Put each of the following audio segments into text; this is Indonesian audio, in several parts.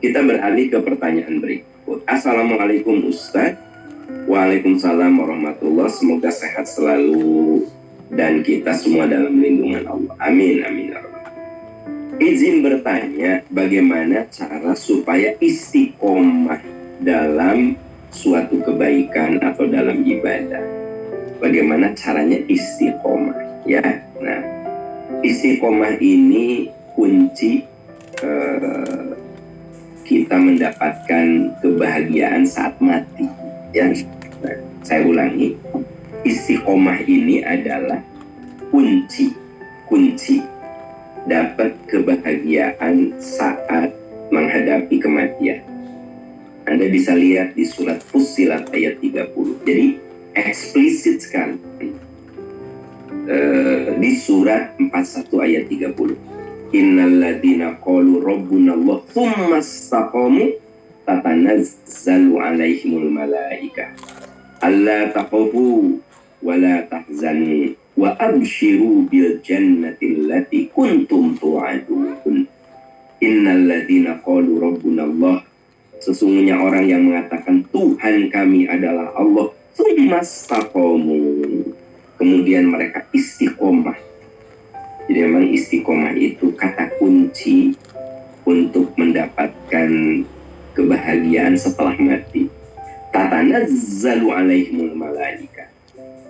Kita beralih ke pertanyaan berikut. Assalamualaikum Ustadz. Waalaikumsalam warahmatullahi. Semoga sehat selalu dan kita semua dalam lindungan Allah. Amin, amin. Izin bertanya, bagaimana cara supaya istiqomah dalam suatu kebaikan atau dalam ibadah? Bagaimana caranya istiqomah? Ya, nah, istiqomah ini kunci kita mendapatkan kebahagiaan saat mati. Ya, nah, saya ulangi, istiqomah ini adalah kunci dapat kebahagiaan saat menghadapi kematian. Anda bisa lihat di surat Fussilat ayat 30. Jadi eksplisit sekali di surat 41 ayat 30. Innalladzina qalu rabbunallah tsumma istaqamu tatanazzalu alaihimul malaikah alla taqafu wa la tahzanu wa abshiru bil jannati allati kuntum tu'adun. Innalladzina qalu rabbunallah, sesungguhnya orang yang mengatakan Tuhan kami adalah Allah, tsumma istaqamu, kemudian mereka istiqomah. Jadi memang istiqomah itu kata kunci untuk mendapatkan kebahagiaan setelah mati. Tatanazzalu alaihimul malaikah.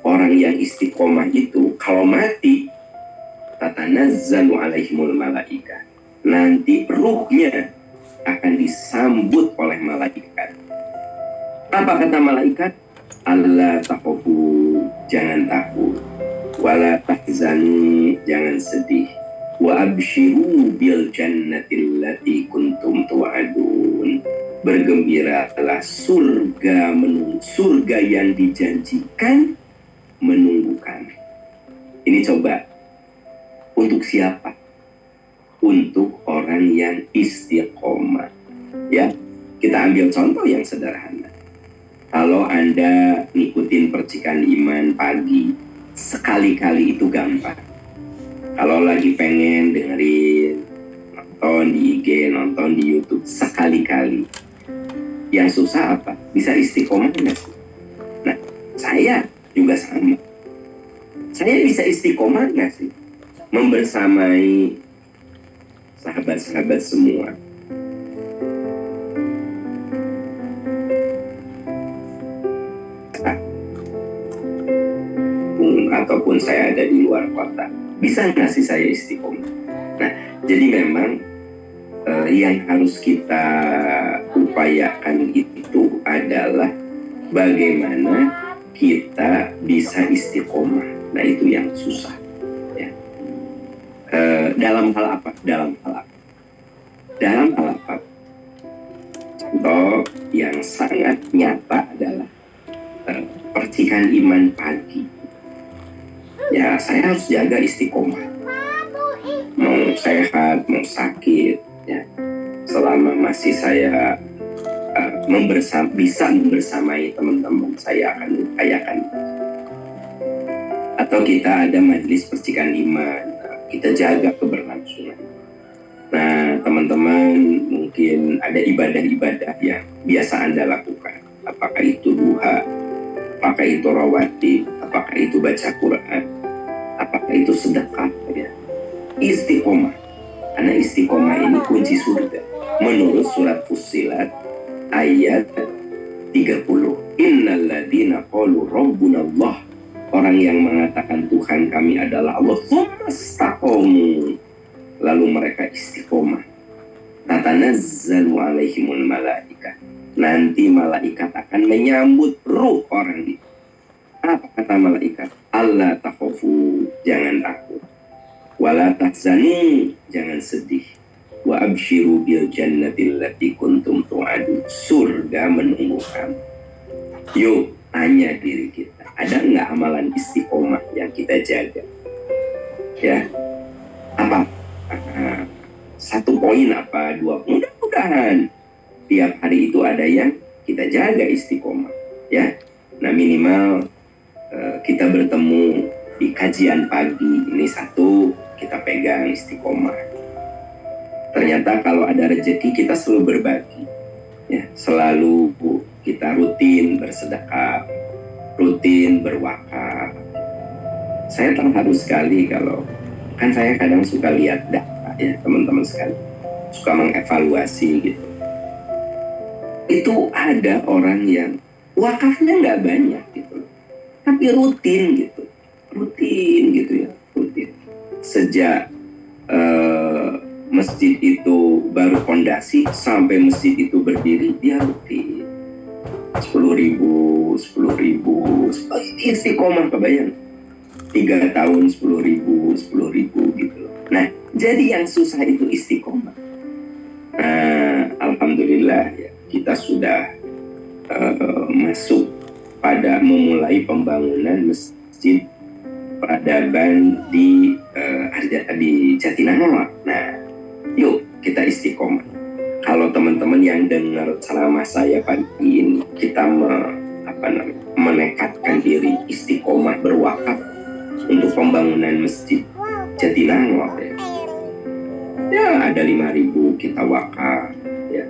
Orang yang istiqomah itu kalau mati, tatanazzalu alaihimul malaikah, nanti ruhnya akan disambut oleh malaikat. Apa kata malaikat? Allah takhafu, jangan takut. Wala tahzanu, jangan sedih. Wa abshiru bil jannati allati kuntum tu'adun. Bergembiralah, surga yang dijanjikan menunggu kami. Ini coba untuk siapa? Untuk orang yang istiqomah. Ya, kita ambil contoh yang sederhana. Kalau Anda ngikutin percikan iman pagi, sekali-kali itu gampang. Kalau lagi pengen dengerin, nonton di IG, nonton di YouTube, sekali-kali. Yang susah apa? Bisa istiqomah nggak sih? Nah, saya juga sama. Saya bisa istiqomah nggak sih? Membersamai sahabat-sahabat semua. Ataupun saya ada di luar kota, bisa nggak sih saya istiqomah? Nah, jadi memang yang harus kita upayakan itu adalah bagaimana kita bisa istiqomah. Nah, itu yang susah. Ya. Dalam hal apa? Contoh yang sangat nyata adalah percikan iman pagi. Ya, saya harus jaga istiqomah. Mau sehat, mau sakit, ya. Selama masih saya bisa membersamai teman-teman, saya akan upayakan. Atau kita ada majelis percikan iman, kita jaga keberlangsungan. Nah, teman-teman mungkin ada ibadah-ibadah yang biasa Anda lakukan. Apakah itu duha, apakah itu rawatib, apakah itu baca Quran, apakah itu sedekah, ya. Istiqomah. Karena istiqomah ini kunci surga. Menurut surat Fussilat ayat 30. Innalladzina qalu rabbunallah, orang yang mengatakan Tuhan kami adalah Allah, tsumma istaqamu, lalu mereka istiqomah. Tatanazzalu alaihimul malaikah, nanti malaikat akan menyambut ruh orang itu. Apa kata malaikat? Allah takhafu, jangan takut. Wala tahzanu, jangan sedih. Wa abshiru bil jannati allati kuntum tu'adun, surga menunggu kamu. Yuk, tanya diri kita, ada nggak amalan istiqomah yang kita jaga? Ya, apa? Satu poin apa? Dua? Mudah-mudahan tiap hari itu ada yang kita jaga istiqomah. Ya, nah minimal kita bertemu di kajian pagi ini, satu kita pegang istiqomah. Ternyata kalau ada rezeki kita selalu berbagi, ya, selalu kita rutin bersedekah, rutin berwakaf. Saya terharu sekali kalau kan saya kadang suka lihat data ya teman-teman sekali, suka mengevaluasi gitu. Itu ada orang yang wakafnya nggak banyak gitu, tapi rutin gitu ya, rutin. Sejak masjid itu baru fondasi sampai masjid itu berdiri, dia rutin 10.000 istiqomah, kebayang 3 tahun 10.000 gitu. Nah, jadi yang susah itu istiqomah. Nah, alhamdulillah ya, kita sudah masuk pada memulai pembangunan masjid peradaban di Jatinangor. Nah, yuk kita istiqomah. Kalau teman-teman yang dengar selama saya pagi ini, kita menekatkan diri istiqomah berwakaf untuk pembangunan masjid Jatinangor ya. Ya, ada 5.000 kita wakaf ya.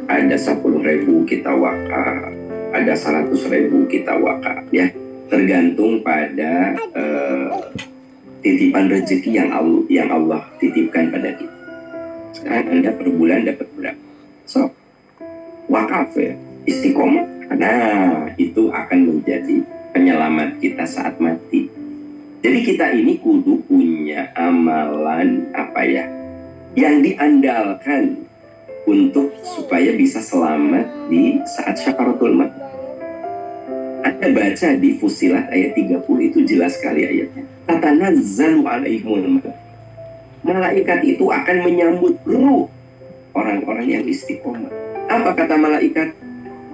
Ada 10.000 kita wakaf, ada 100.000 kita wakaf ya. Tergantung pada titipan rezeki yang Allah titipkan pada kita. Sekarang Anda per bulan dapat berapa? So, wakaf ya, istiqomah. Nah, itu akan menjadi penyelamat kita saat mati. Jadi kita ini kudu punya amalan yang diandalkan untuk supaya bisa selamat di saat syakaratul maut. Anda baca di Fussilat ayat 30 itu jelas sekali ayatnya. Tatanazzalu alaihimul malaikat itu akan menyambut ruh orang-orang yang istiqomah. Apa kata malaikat?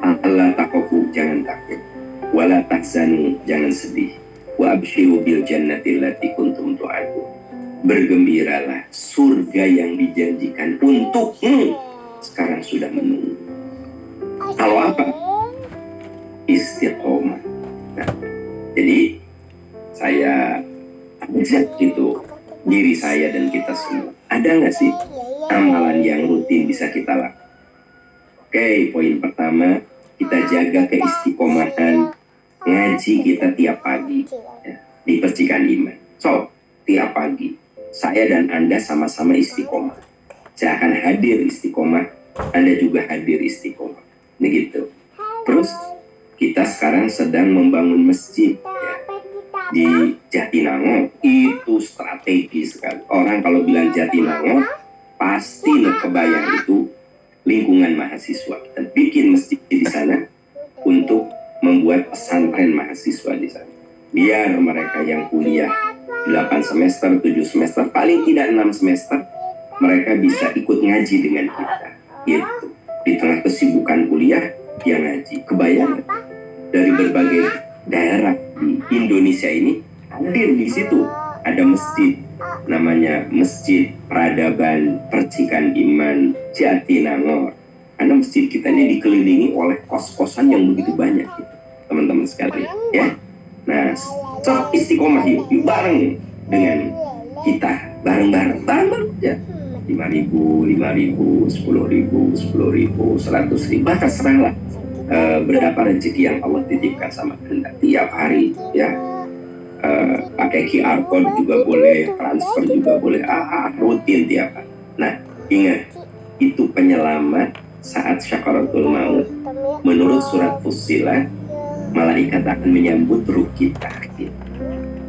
Allah takhafu, jangan takut. Wala tahzanu, jangan sedih. Wa abshiru bil jannati allati kuntum tu'adun. Bergembiralah, surga yang dijanjikan untukmu sekarang sudah menunggu. Kalau apa? Istiqomah. Nah, jadi saya ajak gitu diri saya dan kita semua. Ada nggak sih amalan yang rutin bisa kita lakukan? Oke, poin pertama, kita jaga keistiqomahan ngaji kita tiap pagi ya, di Percikan Iman. So, tiap pagi saya dan Anda sama-sama istiqomah. Saya akan hadir istiqomah, Anda juga hadir istiqomah. Begitu. Terus kita sekarang sedang membangun masjid ya, di Jatinangor. Itu strategis sekali. Orang kalau bilang Jatinangor pasti kebayang itu lingkungan mahasiswa. Kita bikin masjid di sana untuk membuat pesantren mahasiswa di sana. Biar mereka yang kuliah 8 semester, 7 semester, paling tidak 6 semester, mereka bisa ikut ngaji dengan kita. Gitu. Di tengah kesibukan kuliah, dia ngaji. Kebayang dari berbagai daerah di Indonesia ini hadir di situ. Ada masjid, namanya Masjid Peradaban Percikan Iman Jatinangor. Karena masjid kita ini dikelilingi oleh kos-kosan yang begitu banyak, gitu, teman-teman sekalian. Ya, nah, so istiqomah yuk bareng dengan kita, bareng-bareng ya. 5.000, 10.000, 100.000, bahkan serahlah berapa rezeki yang Allah titipkan sama Anda tiap hari ya. Pakai QR code juga boleh, transfer juga boleh, rutin tiap hari. Nah, ingat, itu penyelamat saat syakaratul maut. Menurut surat Fussilat, malaikat akan menyambut ruh kita gitu.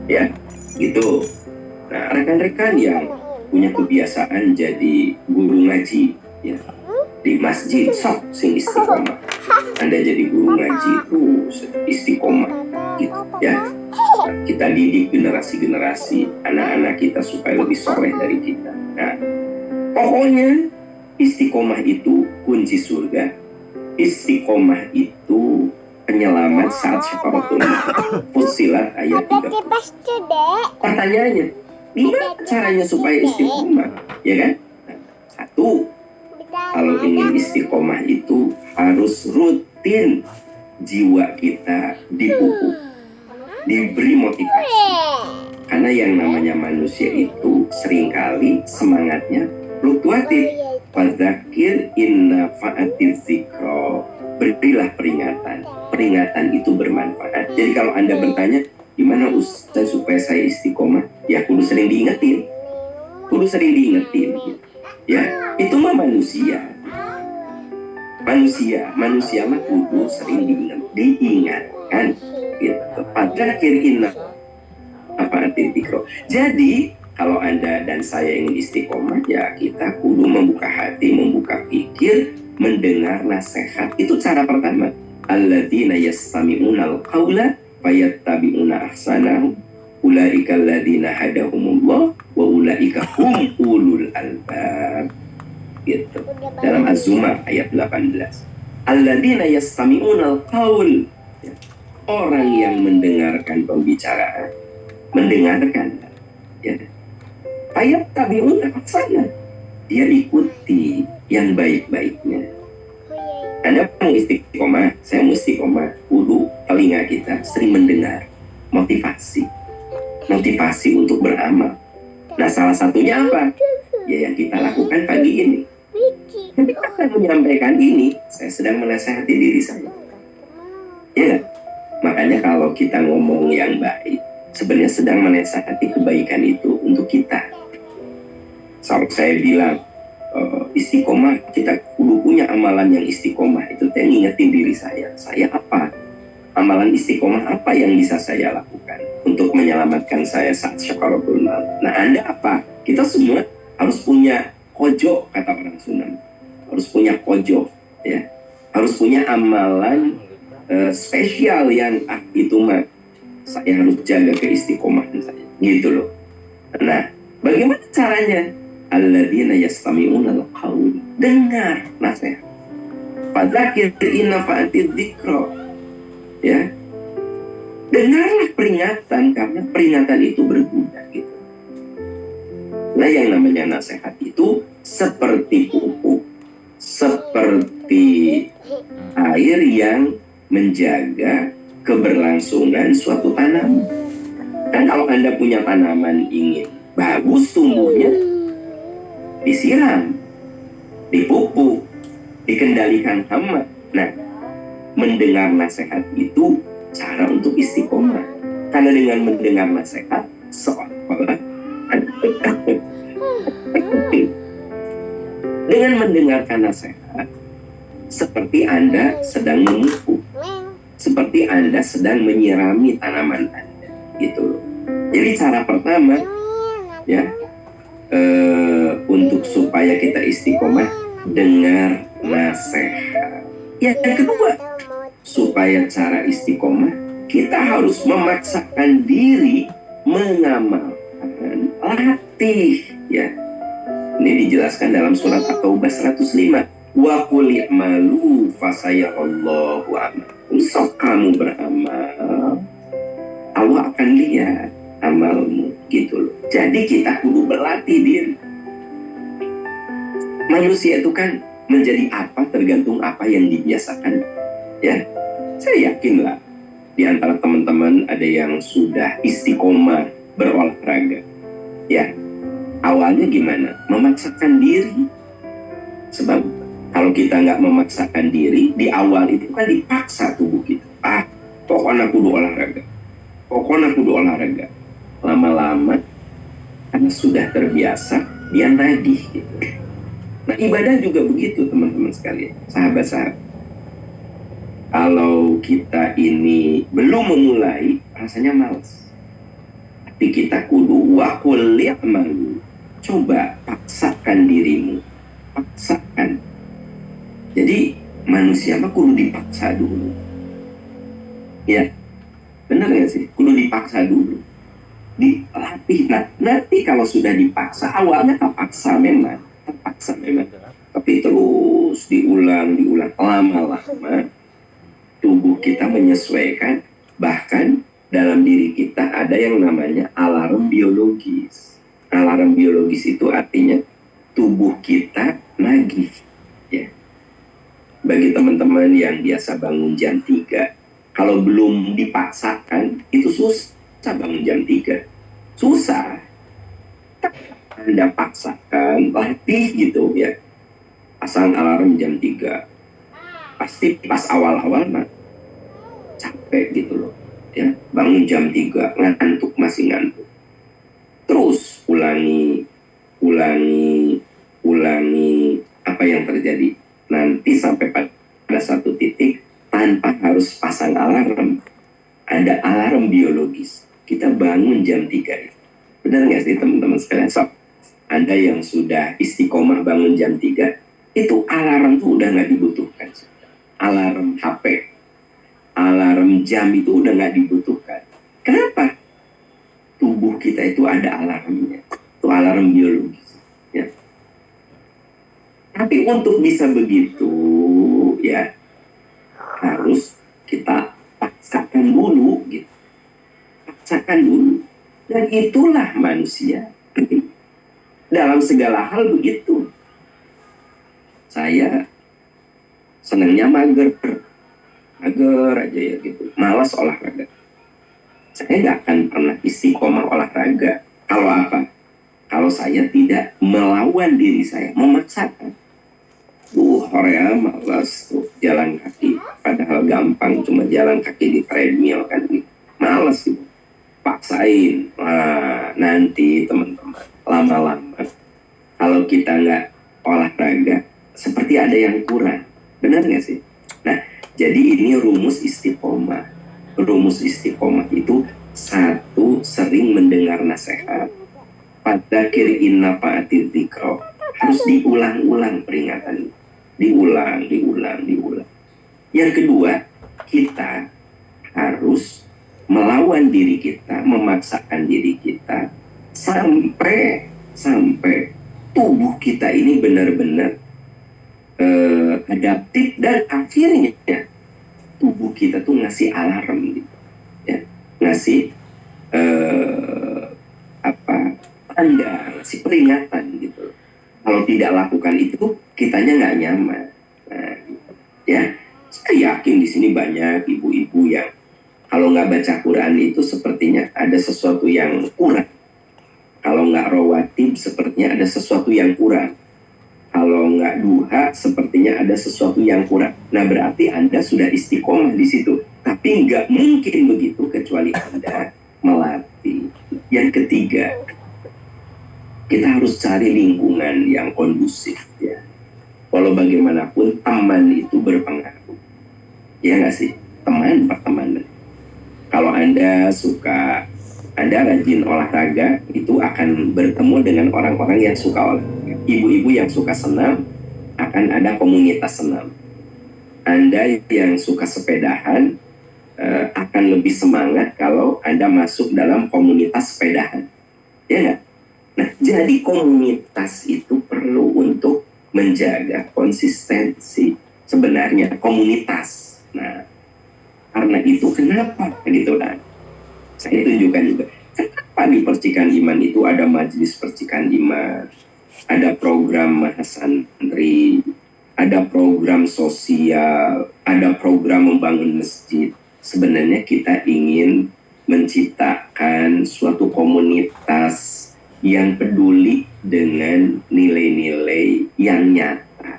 Ya, gitu. Nah, rekan-rekan yang punya kebiasaan jadi guru ngaji ya, di masjid, sok sing istiqomah. Anda jadi guru ngaji itu istiqomah gitu ya. Kita didik generasi-generasi anak-anak kita supaya lebih soleh dari kita. Nah, pokoknya istiqomah itu kunci surga. Istiqomah itu penyelamat saat syakaratul maut. Fussilat ayat 30. Pertanyaannya, gimana caranya supaya istiqomah? Ya kan? Nah, satu, kalau ingin istiqomah itu harus rutin jiwa kita dipupuk, diberi motivasi. Karena yang namanya manusia itu seringkali semangatnya fluktuatif. Fadzakir inna fa'atiz zikro, berilah peringatan. Peringatan itu bermanfaat. Jadi kalau Anda bertanya, gimana Ustaz supaya saya istiqomah? Ya kudu sering diingetin. Kudu sering diingetin. Ya, itu mah manusia. Manusia mah kudu sering diingatkan. Gitu. Fadzakir inna fa'atiz zikro. Jadi kalau Anda dan saya ingin istiqomah, ya kita kudu membuka hati, membuka pikir, mendengar nasihat. Itu cara pertama. Alladzina yastami'unal qawla fayattabi'una ahsanahu. Ulaika alladzina hadahumullah wa ulaika hum ulul albab. Gitu. Dalam Az-Zumar ayat 18. Alladzina yastami'unal qawl. Orang yang mendengarkan pembicaraan, mendengarkan, ya. Ayat tabiun sana, dia ikuti yang baik-baiknya. Anda mau istiqomah, saya mau istiqomah. Kudu telinga kita sering mendengar motivasi untuk beramal. Nah, salah satunya apa? Ya yang kita lakukan pagi ini. Ketika saya menyampaikan ini, saya sedang menasihati diri saya. Ya, makanya kalau kita ngomong yang baik, sebenarnya sedang menasihati kebaikan itu untuk kita. Kalau saya bilang istiqomah, kita kudu punya amalan yang istiqomah, itu saya ngingetin diri saya apa? Amalan istiqomah apa yang bisa saya lakukan untuk menyelamatkan saya saat syakaratul maut? Nah, Anda apa? Kita semua harus punya kojo, kata orang Sunda. Harus punya kojo, ya. Harus punya amalan spesial yang itu mah saya harus jaga keistiqomahan saya. Gitu loh. Nah, bagaimana caranya? Alladzina yastami'unal qawl, dengar nasihat. Fadzakir inna fa'atiz zikro, ya, dengarlah peringatan karena peringatan itu berguna gitu. Nah, yang namanya nasihat itu seperti pupuk, seperti air yang menjaga keberlangsungan suatu tanaman. Kan kalau Anda punya tanaman ingin bagus tumbuhnya, disiram, dipupuk, dikendalikan hama. Nah, mendengar nasihat itu cara untuk istiqomah. Karena dengan mendengar nasihat, seolah-olah dengan mendengarkan nasihat, seperti Anda sedang memupuk, seperti Anda sedang menyirami tanaman Anda, gitu. Jadi cara pertama, ya, untuk supaya kita istiqomah, dengar nasihat. Yang kedua, supaya cara istiqomah, kita harus memaksakan diri mengamalkan, latih, ya. Ini dijelaskan dalam surat At-Taubah 105. Wa qul i'malu fasayarallahu a'malakum. Sok kamu beramal, Allah akan lihat amalmu, gitu loh. Jadi kita kudu berlatih diri. Manusia itu kan menjadi apa tergantung apa yang dibiasakan, ya. Saya yakin lah di antara teman-teman ada yang sudah istiqomah berolahraga, ya. Awalnya gimana? Memaksakan diri. Sebab kalau kita nggak memaksakan diri di awal itu kan dipaksa tubuh kita. Pokoknya kudu olahraga. Lama-lama karena sudah terbiasa, dia nagih gitu. Nah, ibadah juga begitu, teman-teman sekalian, sahabat-sahabat. Kalau kita ini belum memulai, rasanya malas. Tapi kita kudu wakul li'malu. Coba paksakan dirimu. Paksakan. Jadi manusia mah kudu dipaksa dulu. Ya, benar nggak sih? Kudu dipaksa dulu. Dilatih. Nah, nanti kalau sudah dipaksa, awalnya terpaksa memang. Tapi terus diulang, lama-lama tubuh kita menyesuaikan. Bahkan dalam diri kita ada yang namanya alarm biologis. Alarm biologis itu artinya tubuh kita nagih, ya. Bagi teman-teman yang biasa bangun jam 3, kalau belum dipaksakan itu susah bangun jam 3. Susah. Anda paksakan, latih gitu ya, pasang alarm jam 3, pasti pas awal-awal mah capek gitu loh ya, bangun jam 3 ngantuk, masih ngantuk, terus ulangi ulangi, apa yang terjadi nanti sampai pada satu titik tanpa harus pasang alarm, ada alarm biologis, kita bangun jam 3. Benar nggak sih teman-teman sekalian? So, Anda yang sudah istiqomah bangun jam 3, itu alarm tuh udah nggak dibutuhkan. Alarm HP, alarm jam itu udah nggak dibutuhkan. Kenapa? Tubuh kita itu ada alarmnya. Itu alarm biologis. Ya. Tapi untuk bisa begitu, ya harus kita paksakan dulu, gitu. Paksakan dulu. Dan itulah manusia. Dalam segala hal begitu. Saya senangnya mager aja ya gitu, malas olahraga. Saya nggak akan pernah istiqomah olahraga. Kalau apa? Kalau saya tidak melawan diri saya, memaksakan. Korea malas tuh jalan kaki, padahal gampang, cuma jalan kaki di treadmill kan gitu. Malas gitu. Paksain. Nah, nanti teman-teman, lama-lama kalau kita nggak olahraga, seperti ada yang kurang. Benar nggak sih? Nah, jadi ini rumus istiqomah. Rumus istiqomah itu satu, sering mendengar nasihat. Fadzakir in nafa'ati dzikra. Harus diulang-ulang peringatan. Diulang. Yang kedua, kita harus melawan diri kita, memaksakan diri kita sampai tubuh kita ini benar-benar adaptif, dan akhirnya tubuh kita tuh ngasih alarm gitu ya, ngasih tanda, ngasih peringatan gitu. Kalau tidak lakukan itu, kitanya nggak nyaman. Nah, ya, saya yakin di sini banyak ibu-ibu yang kalau nggak baca Quran itu sepertinya ada sesuatu yang kurang. Kalau nggak rawatib, sepertinya ada sesuatu yang kurang. Kalau nggak duha, sepertinya ada sesuatu yang kurang. Nah, berarti Anda sudah istiqomah di situ. Tapi nggak mungkin begitu kecuali Anda melatih. Yang ketiga, kita harus cari lingkungan yang kondusif ya. Walau bagaimanapun teman itu berpengaruh. Ya nggak sih? Pertemanan. Kalau Anda rajin olahraga, itu akan bertemu dengan orang-orang yang suka olahraga. Ibu-ibu yang suka senam, akan ada komunitas senam. Anda yang suka sepedahan, akan lebih semangat kalau Anda masuk dalam komunitas sepedahan. Ya nggak? Nah, jadi komunitas itu perlu untuk menjaga konsistensi sebenarnya komunitas. Nah, karena itu kenapa gitu kan? Saya tunjukkan juga. Kenapa di Percikan Iman itu ada majelis Percikan Iman, ada program mahasantri, ada program sosial, ada program membangun masjid. Sebenarnya kita ingin menciptakan suatu komunitas yang peduli dengan nilai-nilai yang nyata.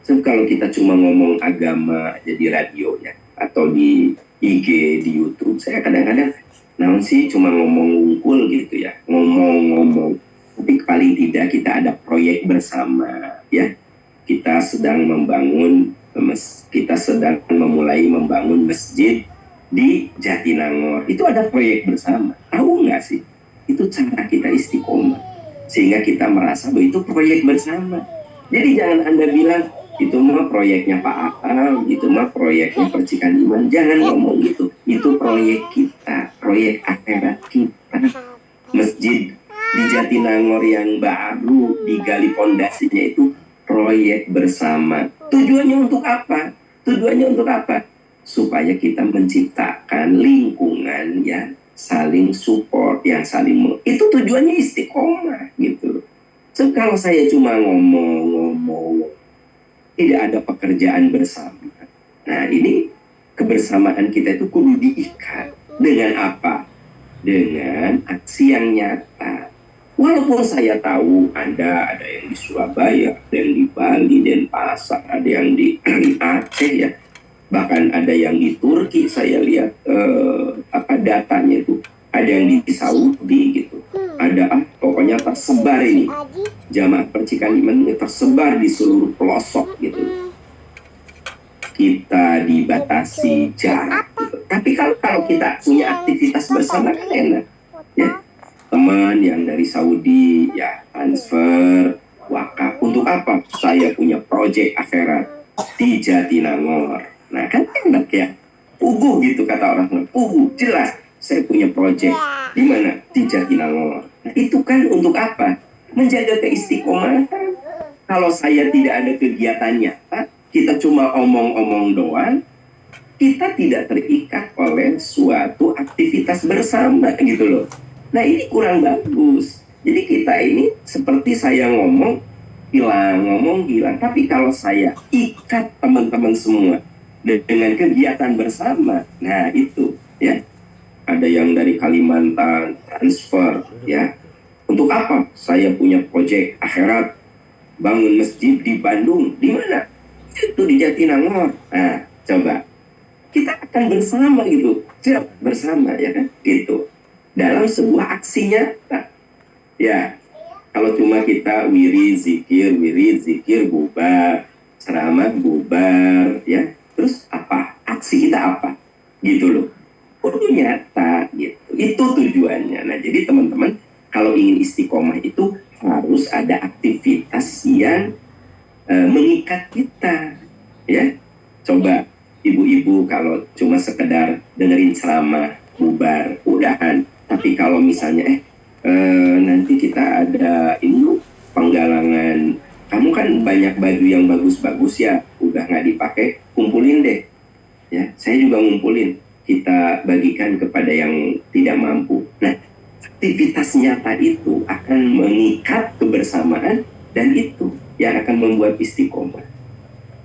So, kalau kita cuma ngomong agama aja di radio ya, atau di IG, di YouTube, saya kadang-kadang namun sih cuma ngomong ngungkul gitu ya, ngomong-ngomong. Tapi paling tidak kita ada proyek bersama ya. Kita sedang memulai membangun masjid di Jatinangor. Itu ada proyek bersama. Tahu nggak sih? Itu cara kita istiqomah. Sehingga kita merasa bahwa itu proyek bersama. Jadi jangan Anda bilang, itu mah proyeknya Pak Akal, itu mah proyeknya Percikan Iman. Jangan ngomong gitu. Itu proyek kita, proyek akhirat kita. Masjid di Jatinangor yang baru digali fondasinya itu proyek bersama. Tujuannya untuk apa? Supaya kita menciptakan lingkungan yang saling support, yang saling itu tujuannya istiqomah gitu. So, kalau saya cuma ngomong, tidak ada pekerjaan bersama. Nah, ini kebersamaan kita itu kudu diikat dengan apa? Dengan aksi yang nyata. Walaupun saya tahu ada yang di Surabaya, ada yang di Bali, Denpasar, ada yang di Aceh ya, bahkan ada yang di Turki. Saya lihat datanya itu, ada yang di Saudi gitu, ada pokoknya tersebar ini jamaah percikan iman ini tersebar di seluruh pelosok gitu. Kita dibatasi jarak gitu. Tapi kalau kita punya aktivitas bersama kan enak ya. Teman yang dari Saudi ya transfer wakaf untuk apa? Saya punya proyek akhirat di Jatinangor. Nah kan enak ya, puguh gitu kata orang, puguh jelas saya punya proyek di mana, di Jatinangor. Nah itu kan untuk apa? Menjaga keistiqomahan. Kalau saya tidak ada kegiatannya, kita cuma omong-omong doang, kita tidak terikat oleh suatu aktivitas bersama gitu loh. Nah ini kurang bagus. Jadi kita ini seperti saya ngomong hilang. Tapi kalau saya ikat teman-teman semua dengan kegiatan bersama, nah itu ya. Ada yang dari Kalimantan transfer ya. Untuk apa? Saya punya proyek akhirat bangun masjid di Bandung. Di mana? Itu di Jatinangor. Nah coba kita akan bersama gitu, bersama ya kan gitu. Dalam sebuah aksi nyata ya. Kalau cuma kita wiri zikir bubar, ceramah bubar ya, terus apa aksi kita apa gitu loh, kudu nyata gitu. Itu tujuannya. Nah jadi teman-teman, kalau ingin istiqomah itu harus ada aktivitas yang mengikat kita ya. Coba ibu-ibu kalau cuma sekedar dengerin ceramah bubar udahan. Tapi kalau misalnya nanti kita ada ini penggalangan, kamu kan banyak baju yang bagus-bagus ya, udah nggak dipakai, kumpulin deh ya, saya juga ngumpulin, kita bagikan kepada yang tidak mampu. Nah aktivitas nyata itu akan mengikat kebersamaan dan itu yang akan membuat istiqomah.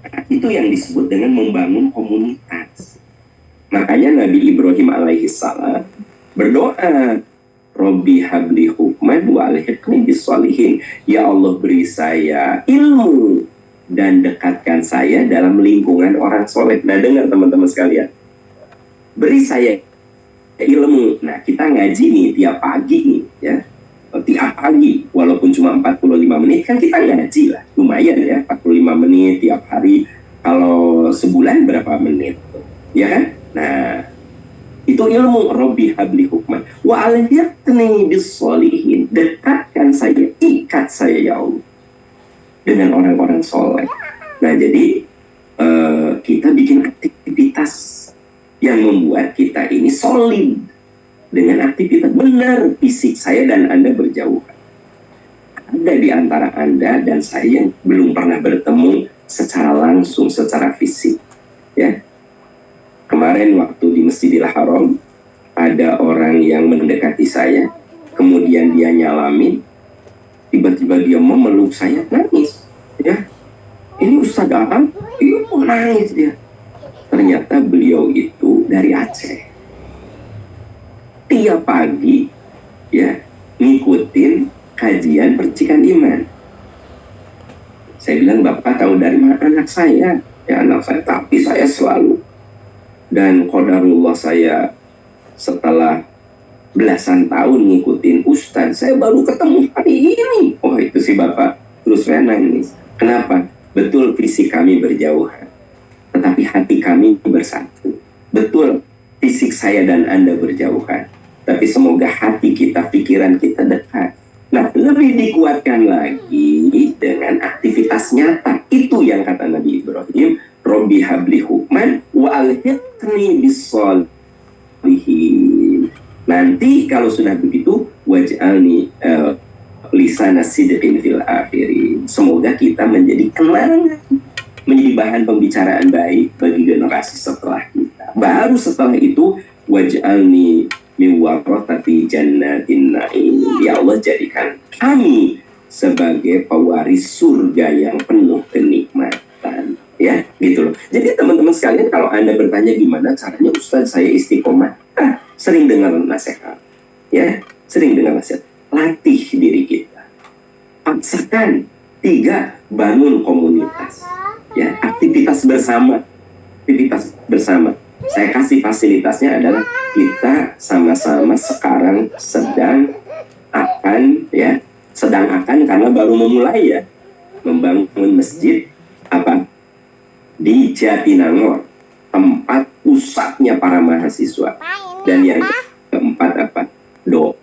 Nah, itu yang disebut dengan membangun komunitas. Makanya Nabi Ibrahim alaihissalam berdoa, Robbi habli hukman wa alhiqni bis-sholihin. Ya Allah, beri saya ilmu dan dekatkan saya dalam lingkungan orang soleh. Nah dengar teman-teman sekalian, beri saya ilmu. Nah kita ngaji nih tiap pagi nih ya, tiap pagi walaupun cuma 45 menit kan kita ngaji lah, lumayan ya, 45 menit tiap hari. Kalau sebulan berapa menit ya kan? Nah itu ilmu. Robbi habli hukman wa alhiqni bis-sholihin. Dekatkan saya, ikat saya ya Allah dengan orang-orang soleh. Nah jadi kita bikin aktivitas yang membuat kita ini solid. Dengan aktivitas benar, fisik saya dan Anda berjauhan. Ada di antara Anda dan saya yang belum pernah bertemu secara langsung, secara fisik ya. Kemarin waktu di Masjidil Haram, ada orang yang mendekati saya, kemudian dia nyalamin, tiba-tiba dia memeluk saya, nangis ya. Ini Ustadz Aham, iya mau nangis dia. Ternyata beliau itu dari Aceh. Tiap pagi ya ngikutin kajian percikan iman. Saya bilang, Bapak tahu dari mana? Anak saya. Ya anak saya, tapi saya selalu. Dan qadarullah saya setelah belasan tahun ngikutin Ustadz, saya baru ketemu hari ini. Oh itu sih Bapak, terus saya nangis. Kenapa? Betul fisik kami berjauhan, tetapi hati kami bersatu. Betul fisik saya dan Anda berjauhan, tapi semoga hati kita, pikiran kita dekat. Nah lebih dikuatkan lagi dengan aktivitas nyata. Itu yang kata Nabi Ibrahim, Robbi habli hukman wa alhiqni bis-sholihin. Nanti kalau sudah begitu, waj'alni lisana sidqin fil akhirin. Semoga kita menjadi kenangan, menjadi bahan pembicaraan baik bagi generasi setelah kita. Baru setelah itu, waj'alni min warathati jannatin na'im. Ya Allah, jadikan kami sebagai pewaris surga yang penuh kenikmatan. Ya, gitu loh. Jadi teman-teman sekalian, kalau Anda bertanya gimana caranya Ustaz saya istiqomah, sering dengar nasihat. Ya, sering dengar nasihat. Latih diri kita. Bahkan 3, bangun komunitas. Ya, aktivitas bersama. Aktivitas bersama. Saya kasih fasilitasnya adalah kita sama-sama sekarang sedang akan karena baru memulai ya membangun masjid di Jatinangor, tempat pusatnya para mahasiswa. Dan yang keempat doa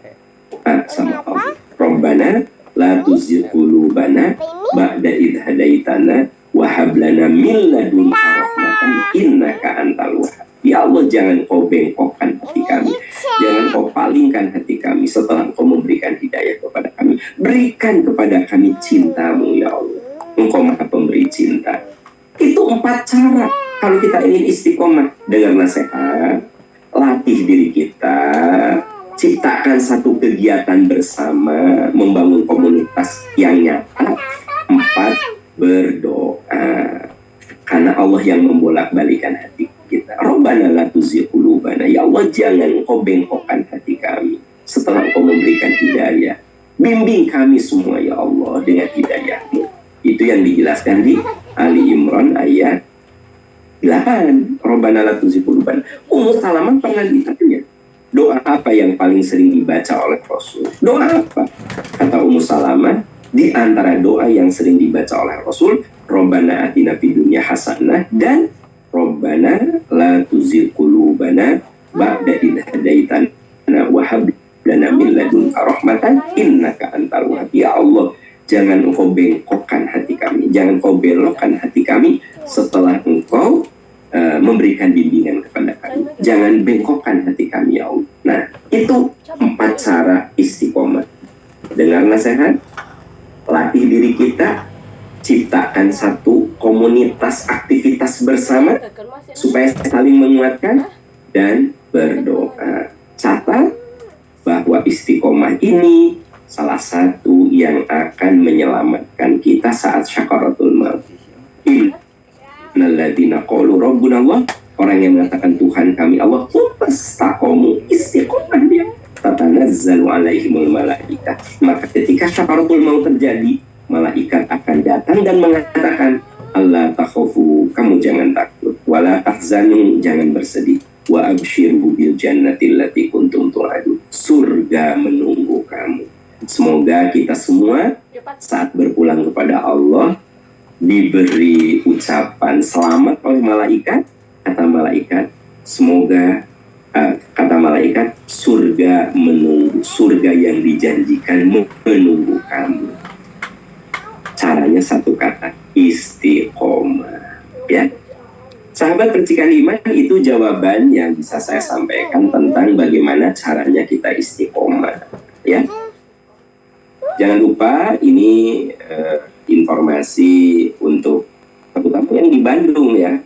sama Allah. Rabbana la tuzigh qulubana ba'da idh hadaitana wa hab lana min ladunka rahmatan innaka antal wahhab. Ya Allah, jangan kau bengkokkan hati kami, jangan kau palingkan hati kami setelah kau memberikan hidayah kepada kami. Berikan kepada kami cintamu ya Allah, engkau maha pemberi cinta. Itu 4 cara kalau kita ingin istiqomah. Dengar nasihat, latih diri kita, ciptakan satu kegiatan bersama, membangun komunitas yang nyata. 4, berdoa, karena Allah yang membolak-balikan hati kita. Rabbana la tuzigh qulubana, ya Allah jangan kau bengkokkan hati kami setelah kau memberikan hidayah. Bimbing kami semua ya Allah dengan hidayahmu. Itu yang dijelaskan di Ali Imran ayat 8. Rabbana la tuzigh qulubana. Ummu Salamah pernah ditanya, doa apa yang paling sering dibaca oleh Rasul? Doa apa? Kata Ummu Salamah, di antara doa yang sering dibaca oleh Rasul, Rabbana atina fid dunya hasanah dan Rabbana la tuzigh qulubana ba'da idh hadaitana wa hab lana min ladunka rahmatan innaka antal wahhab. Ya Allah, jangan engkau bengkokkan hati kami, jangan kau belokkan hati kami setelah engkau memberikan bimbingan kepada kami. Jangan bengkokkan hati kami ya Allah. Nah, itu 4 cara istiqomah. Dengar nasihat, latih diri kita, ciptakan satu komunitas aktivitas bersama supaya saling menguatkan, dan berdoa. Catat bahwa istiqomah ini salah satu yang akan menyelamatkan kita saat syakaratul maut. Innalladzina qalu rabbuna Allah, orang yang mengatakan Tuhan kami Allah, fastaqamu, istiqomah dia, tatanazzalu alaihimul malaikah. Maka ketika syakaratul maut terjadi, malaikat akan datang dan mengatakan, Allah takhafu, kamu jangan takut, wala tahzanu, jangan bersedih, wa abshiru bil jannati allati kuntum tu'adun, surga menunggu kamu. Semoga kita semua saat berpulang kepada Allah diberi ucapan selamat oleh malaikat. Kata malaikat, semoga kata malaikat, surga menunggu, surga yang dijanjikan menunggu kamu. Caranya satu kata, istiqomah. Ya, sahabat percikan iman, itu jawaban yang bisa saya sampaikan tentang bagaimana caranya kita istiqomah. Ya, jangan lupa ini informasi